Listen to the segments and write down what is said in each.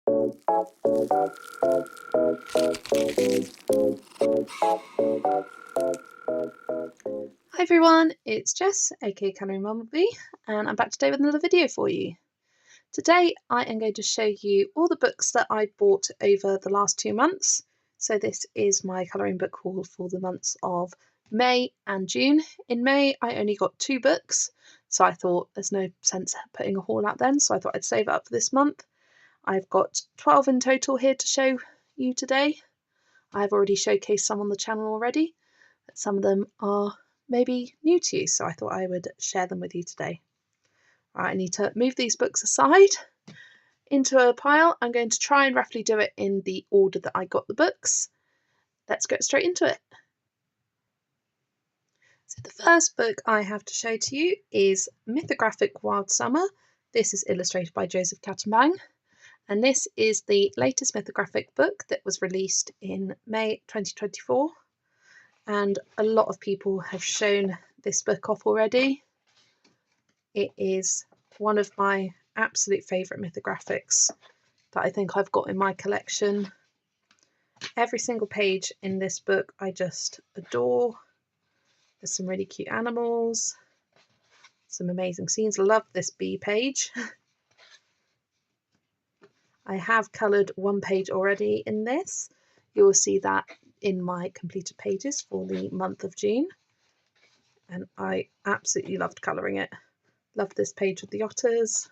Hi everyone, it's Jess, aka Colouring Bumblebee, and I'm back today with another video for you. Today I am going to show you all the books that I bought over the last 2 months. So this is my colouring book haul for the months of May and June. In May I only got 2 books, so I thought there's no sense putting a haul out then, so I thought I'd save it up for this month. I've got 12 in total here to show you today. I've already showcased some on the channel already, but some of them are maybe new to you, so I thought I would share them with you today. Right, I need to move these books aside into a pile. I'm going to try and roughly do it in the order that I got the books. Let's get straight into it. So the first book I have to show to you is Mythographic Wild Summer. This is illustrated by Joseph Kattenbang, and this is the latest Mythographic book that was released in May 2024. And a lot of people have shown this book off already. It is one of my absolute favourite mythographics that I think I've got in my collection. Every single page in this book I just adore. There's some really cute animals, some amazing scenes. I love this bee page. I have coloured one page already in this. You will see that in my completed pages for the month of June, and I absolutely loved colouring it. Love this page with the otters.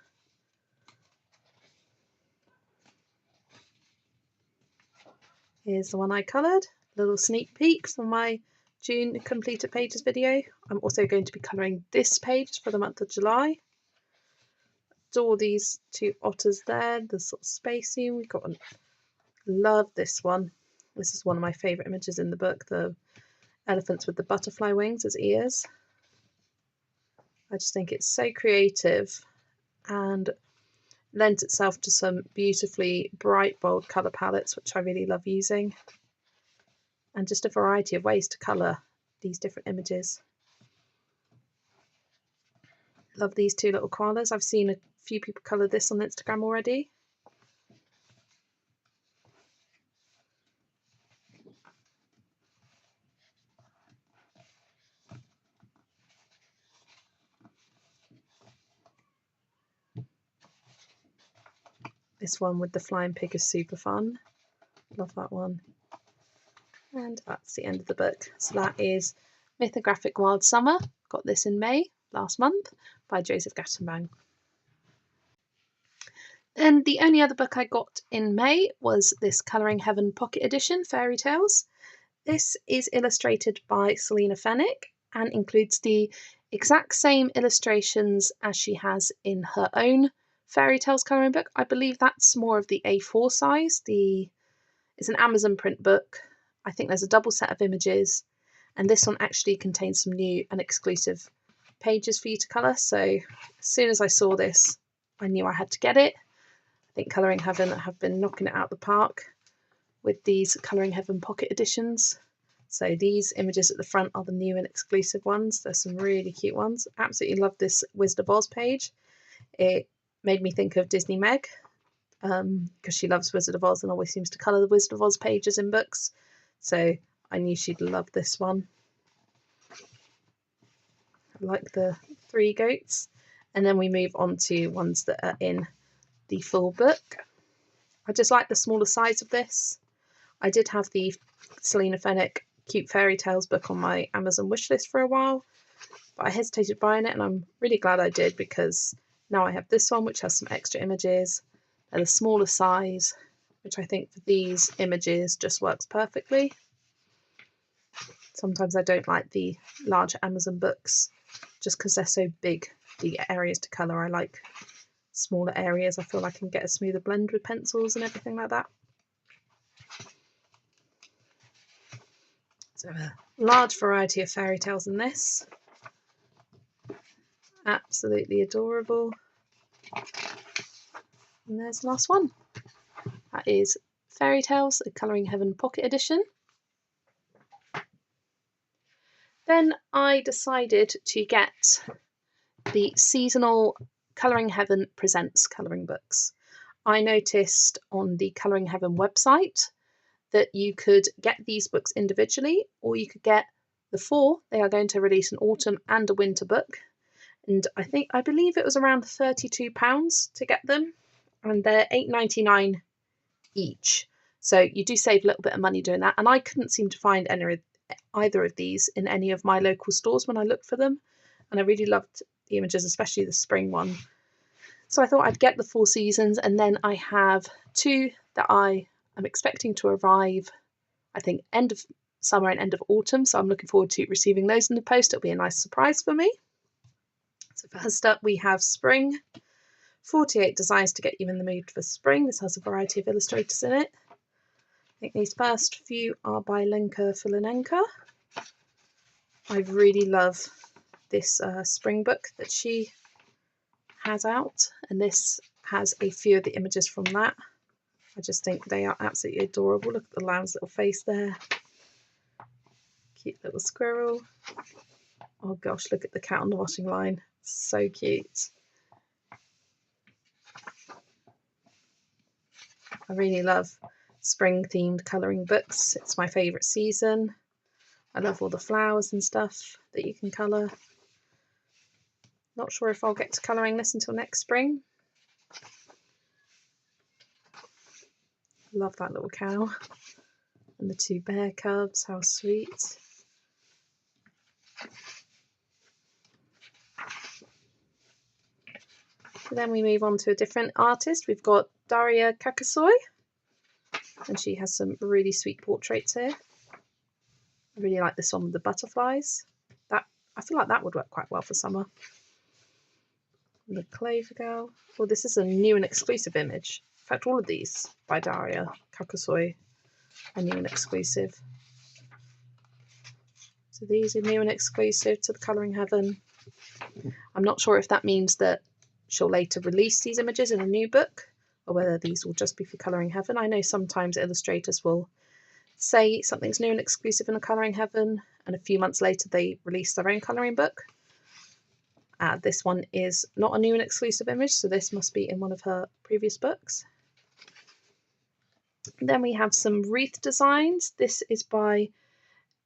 Here's the one I coloured, little sneak peek from my June completed pages video. I'm also going to be colouring this page for the month of July. Adore these 2 otters there, the sort of space scene. Love this one. This is one of my favourite images in the book, the elephants with the butterfly wings as ears. I just think it's so creative and lends itself to some beautifully bright, bold colour palettes, which I really love using, and just a variety of ways to colour these different images. Love these 2 little koalas. I've seen a few people colour this on Instagram already. This one with the flying pig is super fun. Love that one. And that's the end of the book. So that is Mythographic Wild Summer. Got this in May last month by Joseph Kattenbang. And the only other book I got in May was this Colouring Heaven Pocket Edition, Fairy Tales. This is illustrated by Selina Fennick and includes the exact same illustrations as she has in her own Fairy Tales colouring book. I believe that's more of the A4 size. It's an Amazon print book. I think there's a double set of images, and this one actually contains some new and exclusive pages for you to colour. So as soon as I saw this, I knew I had to get it. I think Colouring Heaven have been knocking it out the park with these Colouring Heaven pocket editions. So these images at the front are the new and exclusive ones. There's some really cute ones. Absolutely love this Wizard of Oz page. It made me think of Disney Meg, because she loves Wizard of Oz and always seems to colour the Wizard of Oz pages in books. So I knew she'd love this one. I like the 3 goats. And then we move on to ones that are in the full book. I just like the smaller size of this. I did have the Selina Fennick Cute Fairy Tales book on my Amazon wishlist for a while, but I hesitated buying it, and I'm really glad I did, because now I have this one, which has some extra images and a smaller size, which I think for these images just works perfectly. Sometimes I don't like the larger Amazon books just because they're so big, the areas to colour. I like smaller areas. I feel like I can get a smoother blend with pencils and everything like that. So a large variety of fairy tales in this. Absolutely adorable. And there's the last one. That is Fairy Tales, a Colouring Heaven Pocket Edition. Then I decided to get the seasonal Colouring Heaven Presents colouring books. I noticed on the Colouring Heaven website that you could get these books individually, or you could get the 4. They are going to release an autumn and a winter book, and I believe it was around £32 to get them, and they're £8.99 each. So you do save a little bit of money doing that, and I couldn't seem to find either of these in any of my local stores when I looked for them, and I really loved the images, especially the spring one. So I thought I'd get the 4 seasons, and then I have 2 that I am expecting to arrive, I think, end of summer and end of autumn, so I'm looking forward to receiving those in the post. It'll be a nice surprise for me. So first up we have Spring, 48 designs to get you in the mood for spring. This has a variety of illustrators in it. I think these first few are by Lenka Filinenka. I really love this spring book that she has out, and this has a few of the images from that. I just think they are absolutely adorable. Look at the lamb's little face there. Cute little squirrel. Oh gosh, look at the cat on the washing line. So cute. I really love spring themed colouring books. It's my favourite season. I love all the flowers and stuff that you can colour. Not sure if I'll get to colouring this until next spring. Love that little cow and the 2 bear cubs, how sweet. So then we move on to a different artist. We've got Daria Kakasoy, and she has some really sweet portraits here. I really like this one with the butterflies. I feel like that would work quite well for summer. The Clover Girl. Well, this is a new and exclusive image. In fact, all of these by Daria Kakasoy are new and exclusive. So these are new and exclusive to the Colouring Heaven. I'm not sure if that means that she'll later release these images in a new book, or whether these will just be for Colouring Heaven. I know sometimes illustrators will say something's new and exclusive in a Colouring Heaven, and a few months later they release their own colouring book. This one is not a new and exclusive image, so this must be in one of her previous books. Then we have some wreath designs. This is by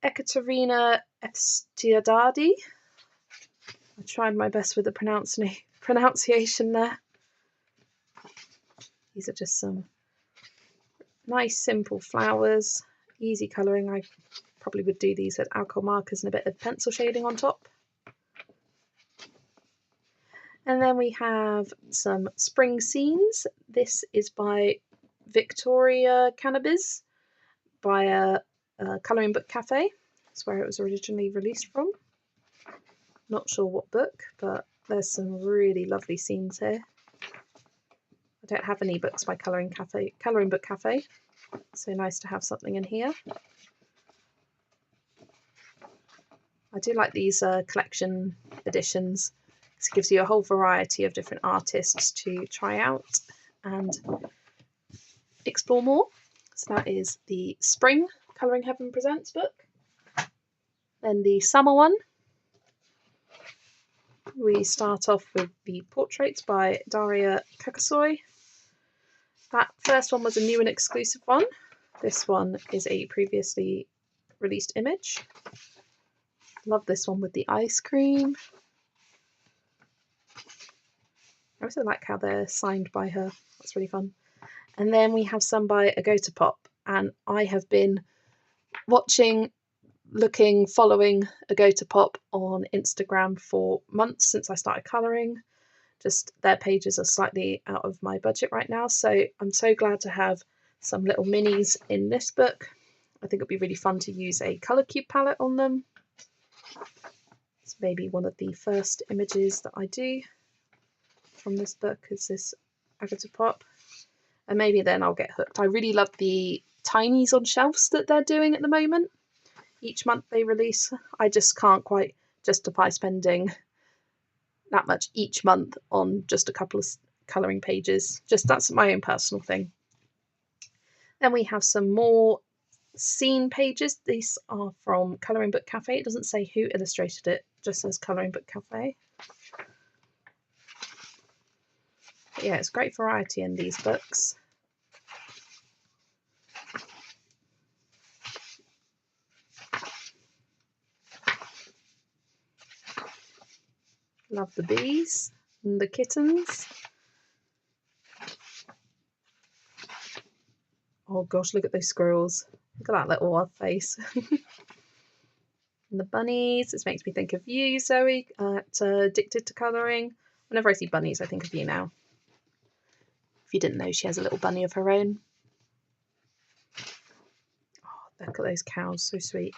Ekaterina Efstiadadi. I tried my best with the pronunciation there. These are just some nice simple flowers, easy colouring. I probably would do these with alcohol markers and a bit of pencil shading on top. And then we have some spring scenes. This is by Victoria Cannabis, by a colouring book cafe. That's where it was originally released from. Not sure what book, but there's some really lovely scenes here. I don't have any books by Colouring Book Cafe, so nice to have something in here. I do like these collection editions. This gives you a whole variety of different artists to try out and explore more. So that is the Spring Colouring Heaven Presents book. Then the summer one. We start off with the portraits by Daria Kakasoy. That first one was a new and exclusive one. This one is a previously released image. Love this one with the ice cream. I also like how they're signed by her. That's really fun. And then we have some by Agotapop, and I have been watching, looking, following Agotapop on Instagram for months since I started colouring. Just their pages are slightly out of my budget right now, so I'm so glad to have some little minis in this book. I think it'll be really fun to use a colour cube palette on them. It's maybe one of the first images that I do from this book is this Agotapop, and maybe then I'll get hooked. I really love the tinies on shelves that they're doing at the moment. Each month they release. I just can't quite justify spending that much each month on just a couple of colouring pages. Just that's my own personal thing. Then we have some more scene pages. These are from Colouring Book Cafe. It doesn't say who illustrated it, just says Colouring Book Cafe. But yeah, it's great variety in these books. Love the bees and the kittens. Oh gosh, look at those squirrels. Look at that little face. And the bunnies. This makes me think of you, Zoe, at Addicted to Colouring. Whenever I see bunnies, I think of you now. If you didn't know, she has a little bunny of her own. Oh, look at those cows, so sweet.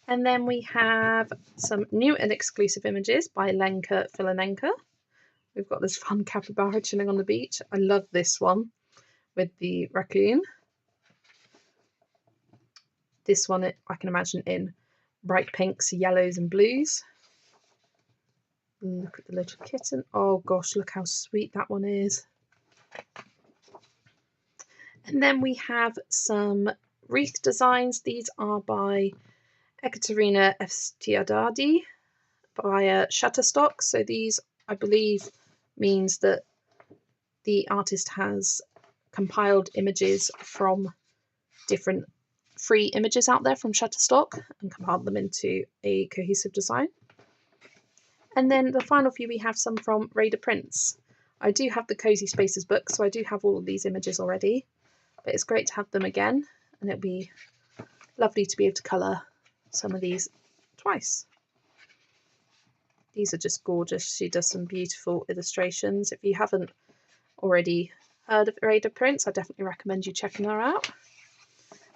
And then we have some new and exclusive images by Lenka Filanenka. We've got this fun capybara chilling on the beach. I love this one with the raccoon. This one I can imagine in bright pinks, yellows and blues. Look at the little kitten. Oh gosh, look how sweet that one is. And then we have some wreath designs. These are by Ekaterina Efstiadadi by Shutterstock. So these, I believe, means that the artist has compiled images from different free images out there from Shutterstock and compiled them into a cohesive design. And then the final few, we have some from Raider Prints. I do have the Cozy Spaces book, so I do have all of these images already, but it's great to have them again, and it'd be lovely to be able to colour some of these twice. These are just gorgeous. She does some beautiful illustrations. If you haven't already heard of Raider Prints, I definitely recommend you checking her out.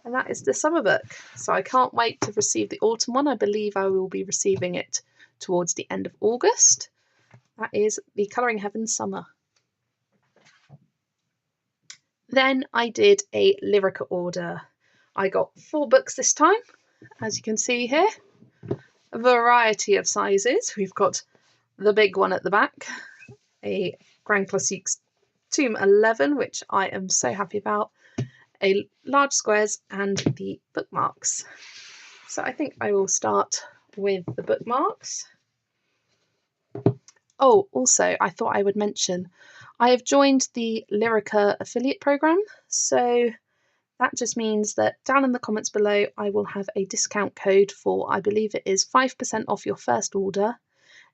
And that is the summer book. So I can't wait to receive the autumn one. I believe I will be receiving it towards the end of August. That is the Colouring Heaven Summer. Then I did a Lireka order. I got 4 books this time, as you can see here. A variety of sizes. We've got the big one at the back, a Grand Classiques Tome 11, which I am so happy about, a large squares and the bookmarks. So I think I will start with the bookmarks. Oh, also, I thought I would mention, I have joined the Lireka affiliate program. So that just means that down in the comments below, I will have a discount code for, I believe it is 5% off your first order.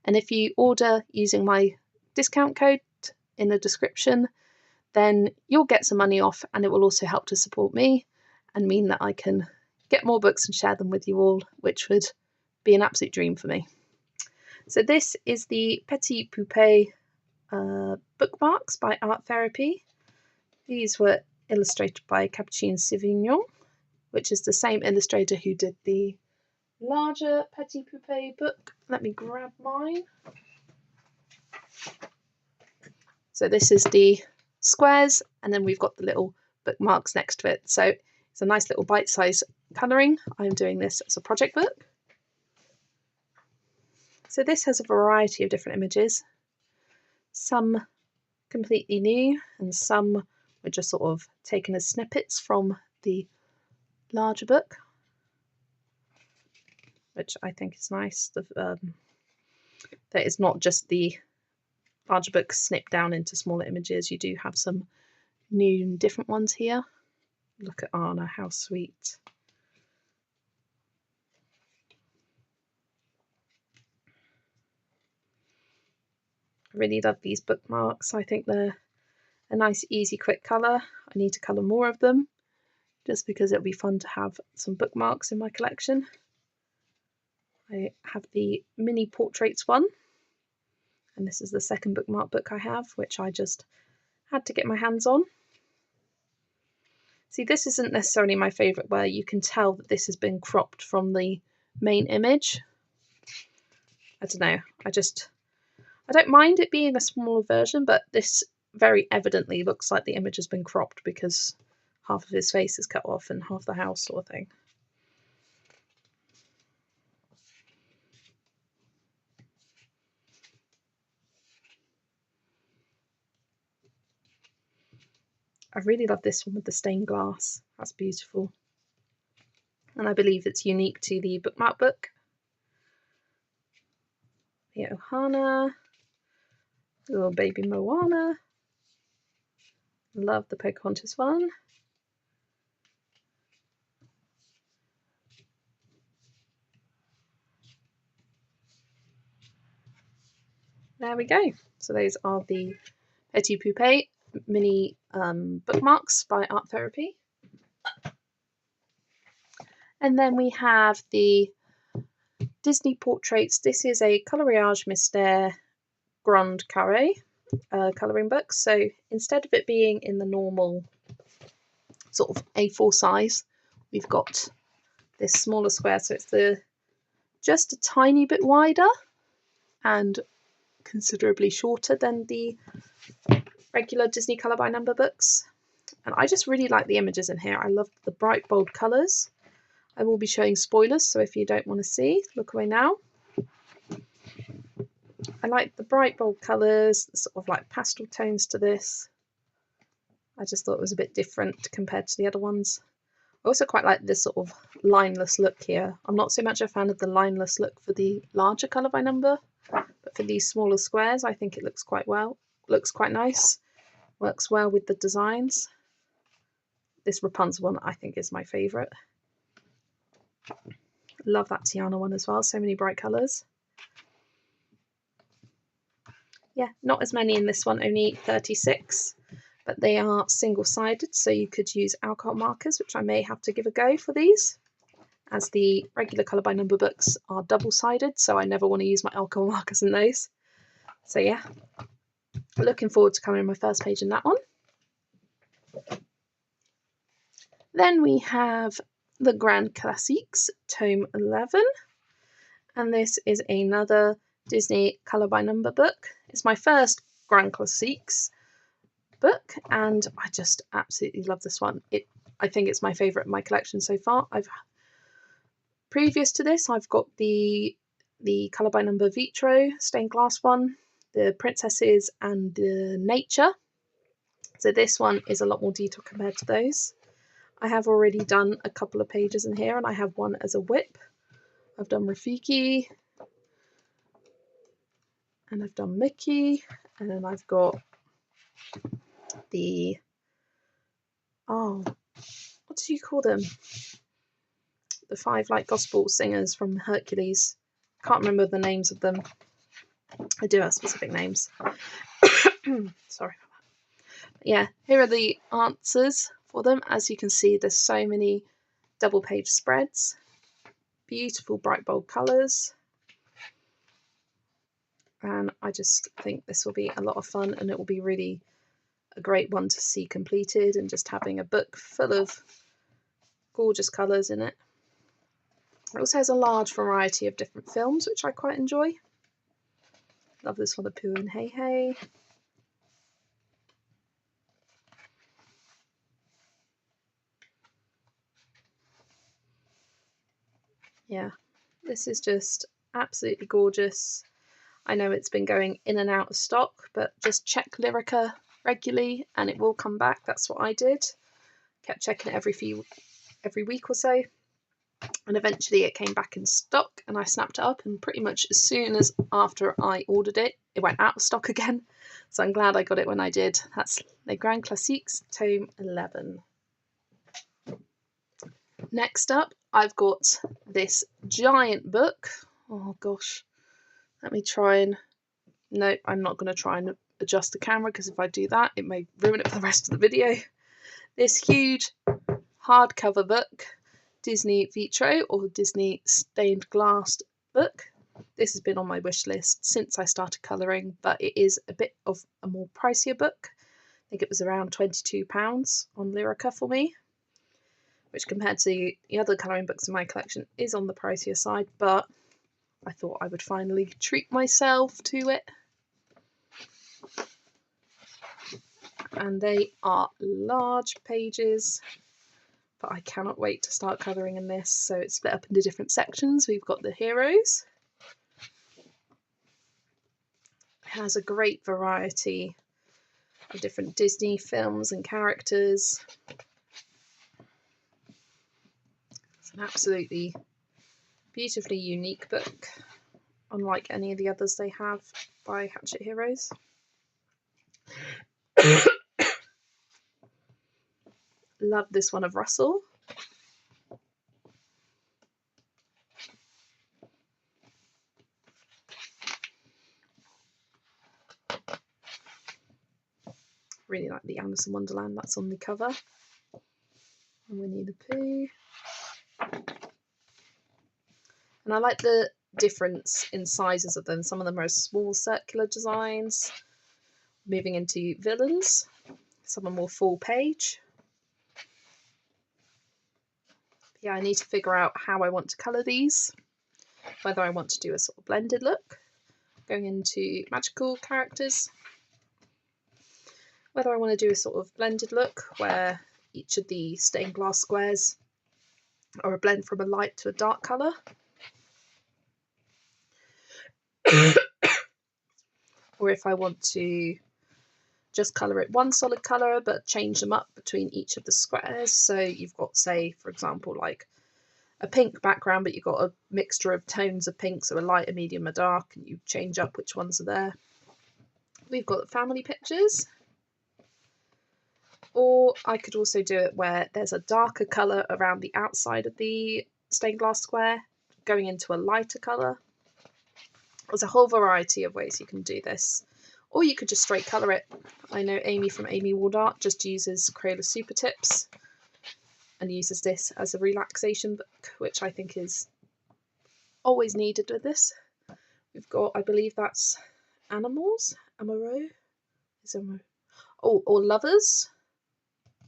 And if you order using my discount code in the description, then you'll get some money off, and it will also help to support me and mean that I can get more books and share them with you all, which would be an absolute dream for me. So this is the Petit Poupée bookmarks by Art Therapy. These were illustrated by Capucine Sivignon, which is the same illustrator who did the larger Petit Poupée book. Let me grab mine. So this is the squares, and then we've got the little bookmarks next to it. So it's a nice little bite-sized colouring. I'm doing this as a project book. So this has a variety of different images, some completely new and some were just sort of taken as snippets from the larger book, which I think is nice. That it's not just the larger book snipped down into smaller images. You do have some new and different ones here. Look at Anna, how sweet. I really love these bookmarks. I think they're a nice, easy, quick colour. I need to colour more of them just because it'll be fun to have some bookmarks in my collection. I have the mini portraits one, and this is the second bookmark book I have, which I just had to get my hands on. See, this isn't necessarily my favourite, where you can tell that this has been cropped from the main image. I don't know, I don't mind it being a smaller version, but this very evidently looks like the image has been cropped because half of his face is cut off and half the house sort of thing. I really love this one with the stained glass. That's beautiful. And I believe it's unique to the bookmark book. Yeah, Ohana. Little baby Moana. Love the Pocahontas one. There we go. So those are the Petit Poupée mini bookmarks by Art Therapy. And then we have the Disney Portraits. This is a Coloriage Mystère Grand Carré colouring book. So instead of it being in the normal sort of A4 size, we've got this smaller square. So it's just a tiny bit wider and considerably shorter than the regular Disney Colour by Number books. And I just really like the images in here. I love the bright bold colours. I will be showing spoilers, so if you don't want to see, look away now. I like the bright bold colours, the sort of like pastel tones to this. I just thought it was a bit different compared to the other ones. I also quite like this sort of lineless look here. I'm not so much a fan of the lineless look for the larger Colour by Number, but for these smaller squares I think it looks quite nice. Works well with the designs. This Rapunzel one I think is my favourite. Love that Tiana one as well, so many bright colours. Yeah, not as many in this one, only 36, but they are single-sided, so you could use alcohol markers, which I may have to give a go for these, as the regular Colour by Number books are double-sided, so I never want to use my alcohol markers in those. So yeah, looking forward to colouring my first page in that one. Then we have the Grand Classiques, Tome 11, and this is another Disney Colour by Number book. It's my first Grand Classiques book, and I just absolutely love this one. I think it's my favourite in my collection so far. Previous to this, I've got the Colour by Number Vitro stained glass one, the Princesses and the Nature. So this one is a lot more detailed compared to those. I have already done a couple of pages in here, and I have one as a whip. I've done Rafiki, and I've done Mickey, and then I've got the, what do you call them? The 5 like gospel singers from Hercules. Can't remember the names of them. I do have specific names. Sorry about that. Yeah, here are the answers for them. As you can see, there's so many double page spreads. Beautiful bright bold colours. And I just think this will be a lot of fun, and it will be really a great one to see completed, and just having a book full of gorgeous colours in it. It also has a large variety of different films, which I quite enjoy. Love this one, of Pooh and Hey Hey. Yeah, this is just absolutely gorgeous. I know it's been going in and out of stock, but just check Lireka regularly and it will come back. That's what I did. Kept checking it every week or so, and eventually it came back in stock, and I snapped it up, and pretty much as soon as after I ordered it, it went out of stock again. So I'm glad I got it when I did. That's Les Grand Classiques, Tome 11. Next up, I've got this giant book. Oh gosh, let me try and... No, I'm not going to try and adjust the camera, because if I do that, it may ruin it for the rest of the video. This huge hardcover book, Disney Vitro, or Disney stained glass book. This has been on my wish list since I started colouring, but it is a bit of a more pricier book. I think it was around £22 on Lireka for me, which compared to the other colouring books in my collection is on the pricier side, but I thought I would finally treat myself to it. And they are large pages, but I cannot wait to start colouring in this. So it's split up into different sections. We've got the heroes. It has a great variety of different Disney films and characters. It's an absolutely beautifully unique book, unlike any of the others they have by Hatchet Heroes. Love this one of Russell. Really like the Alice in Wonderland that's on the cover. And Winnie the Pooh. And I like the difference in sizes of them. Some of them are small circular designs, moving into villains. Some are more full page. Yeah, I need to figure out how I want to colour these. Whether I want to do a sort of blended look, going into magical characters. Whether I want to do a sort of blended look where each of the stained glass squares are a blend from a light to a dark colour. Or if I want to just colour it one solid colour but change them up between each of the squares. So you've got, say, for example, like a pink background, but you've got a mixture of tones of pink, so a light, a medium, a dark, and you change up which ones are there. We've got family pictures. Or I could also do it where there's a darker colour around the outside of the stained glass square, going into a lighter colour. There's a whole variety of ways you can do this. Or you could just straight colour it. I know Amy from Amy Ward Art just uses Crayola Super Tips and uses this as a relaxation book, which I think is always needed with this. We've got, I believe that's animals, amoureux, or lovers.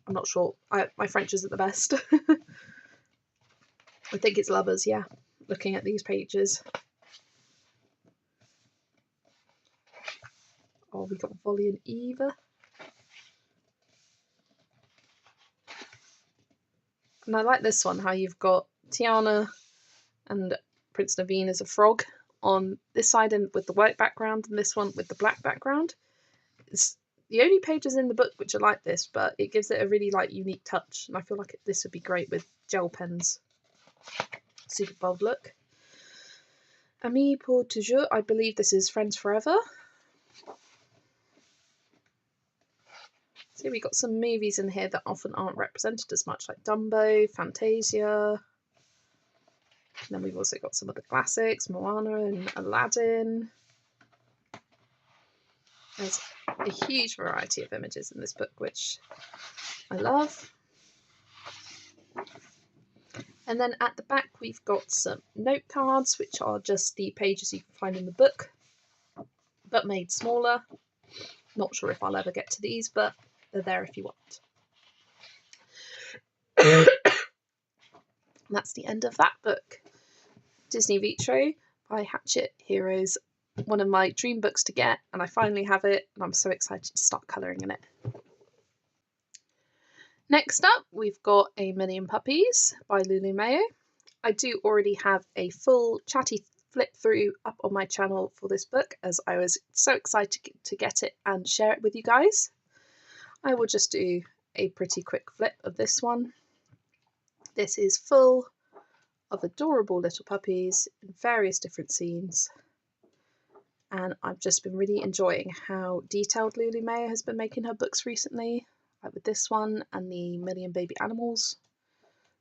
I'm not sure. My French isn't the best. I think it's lovers, yeah, looking at these pages. Oh, we got Volley and Eva. And I like this one, how you've got Tiana and Prince Naveen as a frog on this side and with the white background, and this one with the black background. It's the only pages in the book which are like this, but it gives it a really unique touch, and I feel like this would be great with gel pens. Super bold look. Amis pour toujours, I believe this is Friends Forever. So we got some movies in here that often aren't represented as much, like Dumbo, Fantasia. And then we've also got some of the classics, Moana and Aladdin. There's a huge variety of images in this book, which I love. And then at the back we've got some note cards, which are just the pages you can find in the book, but made smaller. Not sure if I'll ever get to these, but they're there if you want. And that's the end of that book. Disney Vitro by Hatchet Heroes, one of my dream books to get, and I finally have it, and I'm so excited to start colouring in it. Next up, we've got A Million Puppies by Lulu Mayo. I do already have a full chatty flip through up on my channel for this book, as I was so excited to get it and share it with you guys. I will just do a pretty quick flip of this one. This is full of adorable little puppies in various different scenes, and I've just been really enjoying how detailed Lulu Mayo has been making her books recently, like with this one and the Million Baby Animals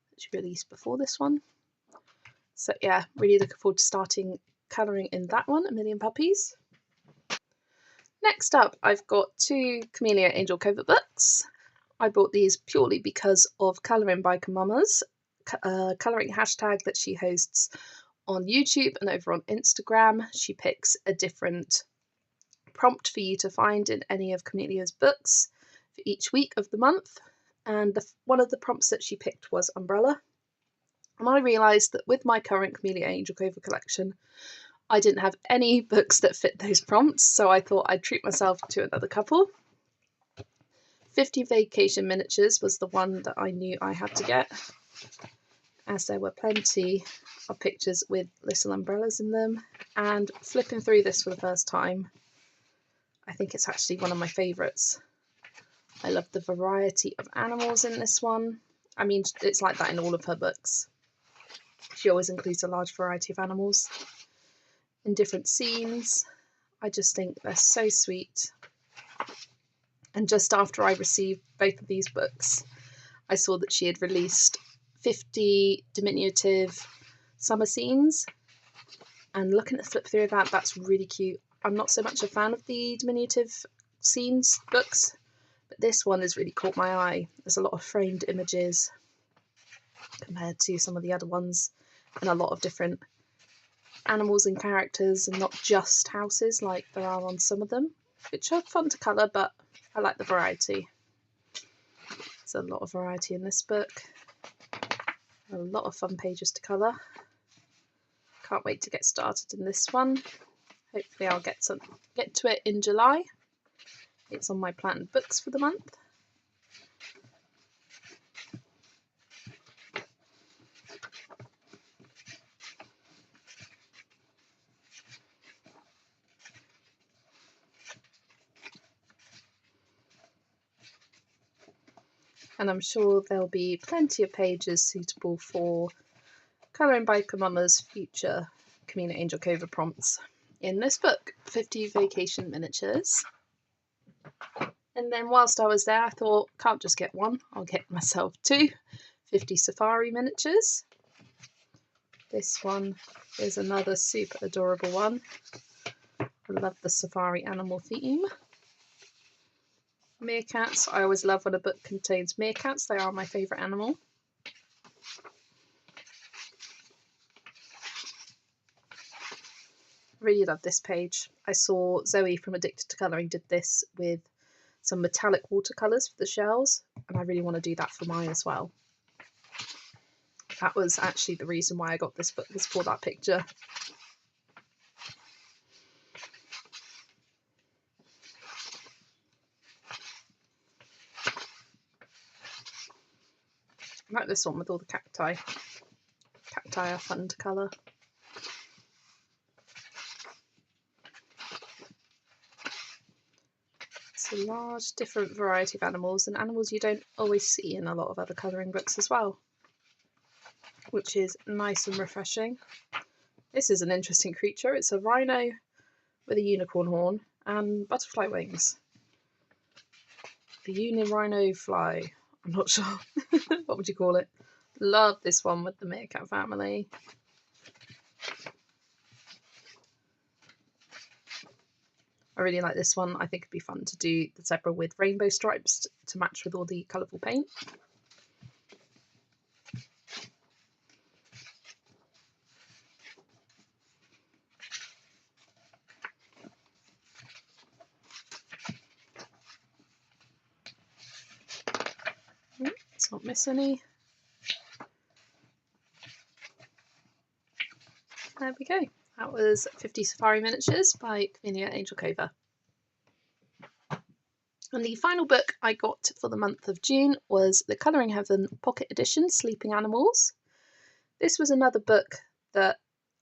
that she released before this one. So yeah, really looking forward to starting colouring in that one, A Million Puppies. Next up, I've got two Chameleon Angel covert books. I bought these purely because of Colouring by Kamama's colouring hashtag that she hosts on YouTube and over on Instagram. She picks a different prompt for you to find in any of Chameleon's books for each week of the month, and one of the prompts that she picked was umbrella. And I realised that with my current Chameleon Angel cover collection, I didn't have any books that fit those prompts, so I thought I'd treat myself to another couple. 50 Vacation Miniatures was the one that I knew I had to get, as there were plenty of pictures with little umbrellas in them. And flipping through this for the first time, I think it's actually one of my favourites. I love the variety of animals in this one. I mean, it's like that in all of her books. She always includes a large variety of animals in different scenes. I just think they're so sweet. And just after I received both of these books, I saw that she had released 50 diminutive summer scenes. And looking at the flip through of that, that's really cute. I'm not so much a fan of the diminutive scenes books, but this one has really caught my eye. There's a lot of framed images compared to some of the other ones, and a lot of different animals and characters, and not just houses like there are on some of them, which are fun to colour, but I like the variety. There's a lot of variety in this book. A lot of fun pages to colour. Can't wait to get started in this one. Hopefully I'll get to it in July. It's on my planned books for the month. And I'm sure there'll be plenty of pages suitable for colouring by Mama's future Chameleon Angel cover prompts in this book, 50 Vacation Miniatures. And then whilst I was there, I thought, can't just get one, I'll get myself two 50 Safari miniatures. This one is another super adorable one. I love the safari animal theme. Meerkats. I always love when a book contains meerkats. They are my favourite animal. Really love this page. I saw Zoe from Addicted to Colouring did this with some metallic watercolours for the shells, and I really want to do that for mine as well. That was actually the reason why I got this book, was for that picture. I like this one with all the cacti. Cacti are fun to colour. It's a large different variety of animals, and animals you don't always see in a lot of other colouring books as well, which is nice and refreshing. This is an interesting creature. It's a rhino with a unicorn horn and butterfly wings. The uni-rhino fly. I'm not sure. What would you call it? Love this one with the meerkat family. I really like this one. I think it'd be fun to do the zebra with rainbow stripes to match with all the colourful paint. Let's not miss any. There we go. That was 50 Safari Miniatures by Million Angel cover. And the final book I got for the month of June was the Colouring Heaven Pocket Edition, Sleeping Animals. This was another book that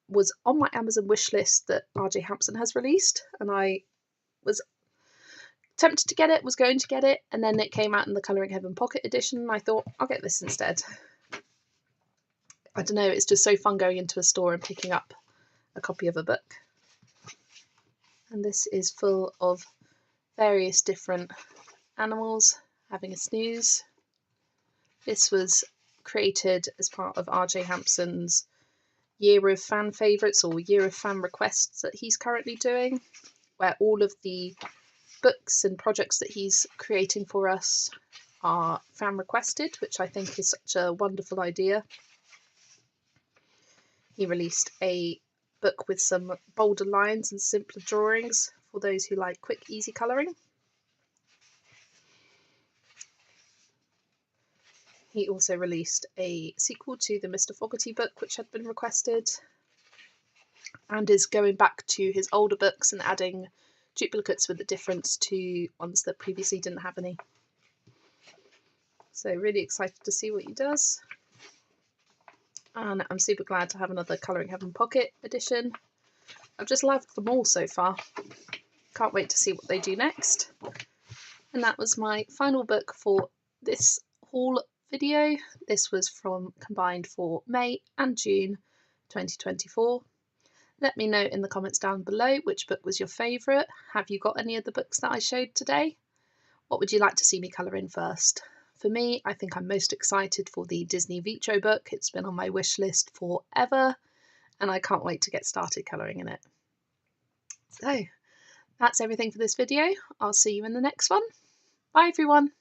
was on my Amazon wishlist that R.J. Hampson has released, and I was tempted to get it, was going to get it, and then it came out in the Colouring Heaven Pocket Edition, and I thought, I'll get this instead. I don't know, it's just so fun going into a store and picking up a copy of a book. And this is full of various different animals having a snooze. This was created as part of R.J. Hampson's Year of Fan Favourites, or Year of Fan Requests, that he's currently doing, where all of the books and projects that he's creating for us are fan requested, which I think is such a wonderful idea. He released a book with some bolder lines and simpler drawings for those who like quick, easy colouring. He also released a sequel to the Mr. Fogarty book, which had been requested, and is going back to his older books and adding duplicates with the difference to ones that previously didn't have any. So really excited to see what he does. And I'm super glad to have another Colouring Heaven Pocket edition. I've just loved them all so far. Can't wait to see what they do next. And that was my final book for this haul video. This was combined for May and June 2024. Let me know in the comments down below which book was your favourite. Have you got any of the books that I showed today? What would you like to see me colour in first? For me, I think I'm most excited for the Disney Vicho book. It's been on my wish list forever, and I can't wait to get started colouring in it. So that's everything for this video. I'll see you in the next one. Bye everyone.